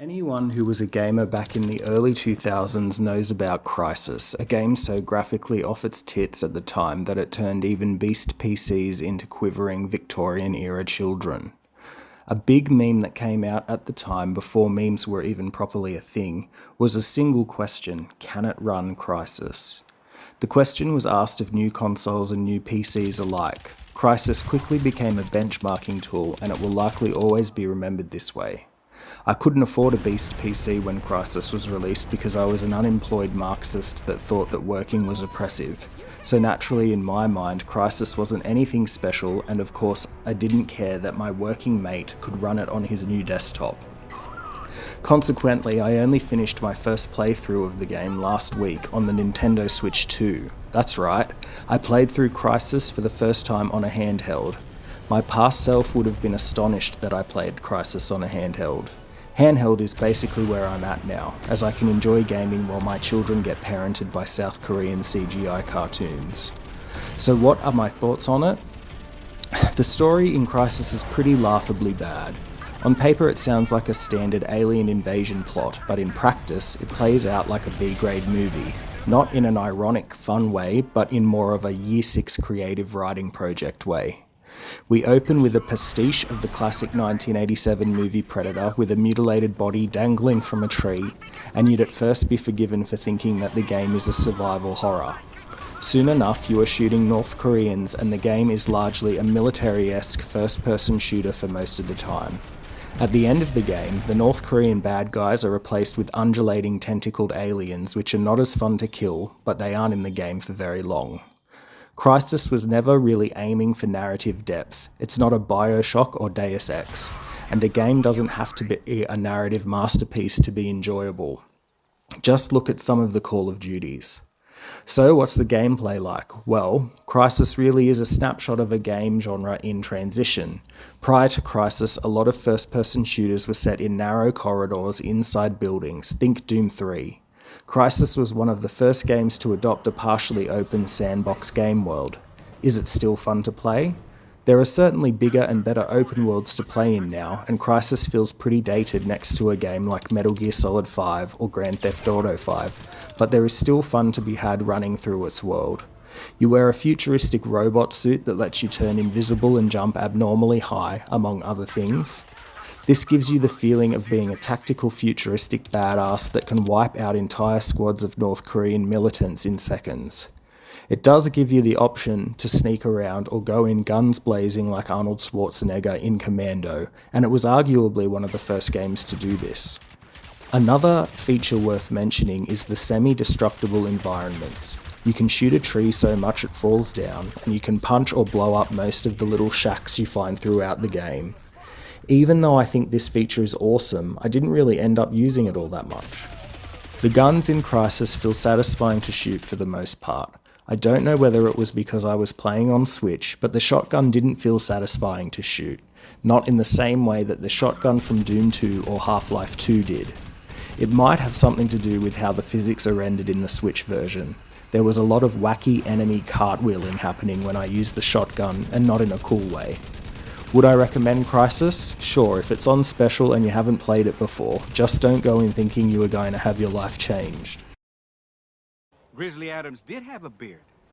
Anyone who was a gamer back in the early 2000s knows about Crysis, a game so graphically off its tits at the time that it turned even beast PCs into quivering Victorian-era children. A big meme that came out at the time, before memes were even properly a thing, was a single question: can it run Crysis? The question was asked of new consoles and new PCs alike. Crysis quickly became a benchmarking tool, and it will likely always be remembered this way. I couldn't afford a beast PC when Crysis was released because I was an unemployed Marxist that thought that working was oppressive. So naturally, in my mind, Crysis wasn't anything special, and of course I didn't care that my working mate could run it on his new desktop. Consequently, I only finished my first playthrough of the game last week on the Nintendo Switch 2. That's right, I played through Crysis for the first time on a handheld. My past self would have been astonished that I played Crysis on a handheld. Handheld is basically where I'm at now, as I can enjoy gaming while my children get parented by South Korean CGI cartoons. So what are my thoughts on it? The story in Crysis is pretty laughably bad. On paper it sounds like a standard alien invasion plot, but in practice it plays out like a B-grade movie. Not in an ironic, fun way, but in more of a Year 6 creative writing project way. We open with a pastiche of the classic 1987 movie Predator with a mutilated body dangling from a tree, and you'd at first be forgiven for thinking that the game is a survival horror. Soon enough, you are shooting North Koreans, and the game is largely a military-esque first-person shooter for most of the time. At the end of the game, the North Korean bad guys are replaced with undulating tentacled aliens, which are not as fun to kill, but they aren't in the game for very long. Crysis was never really aiming for narrative depth. It's not a Bioshock or Deus Ex, and a game doesn't have to be a narrative masterpiece to be enjoyable. Just look at some of the Call of Duties. So what's the gameplay like? Well, Crysis really is a snapshot of a game genre in transition. Prior to Crysis, a lot of first-person shooters were set in narrow corridors inside buildings, think Doom 3. Crysis was one of the first games to adopt a partially open sandbox game world. Is it still fun to play? There are certainly bigger and better open worlds to play in now, and Crysis feels pretty dated next to a game like Metal Gear Solid 5 or Grand Theft Auto 5, but there is still fun to be had running through its world. You wear a futuristic robot suit that lets you turn invisible and jump abnormally high, among other things. This gives you the feeling of being a tactical futuristic badass that can wipe out entire squads of North Korean militants in seconds. It does give you the option to sneak around or go in guns blazing like Arnold Schwarzenegger in Commando, and it was arguably one of the first games to do this. Another feature worth mentioning is the semi-destructible environments. You can shoot a tree so much it falls down, and you can punch or blow up most of the little shacks you find throughout the game. Even though I think this feature is awesome, I didn't really end up using it all that much. The guns in Crysis feel satisfying to shoot for the most part. I don't know whether it was because I was playing on Switch, but the shotgun didn't feel satisfying to shoot. Not in the same way that the shotgun from Doom 2 or Half-Life 2 did. It might have something to do with how the physics are rendered in the Switch version. There was a lot of wacky enemy cartwheeling happening when I used the shotgun, and not in a cool way. Would I recommend Crysis? Sure, if it's on special and you haven't played it before. Just don't go in thinking you are going to have your life changed. Grizzly Adams did have a beard.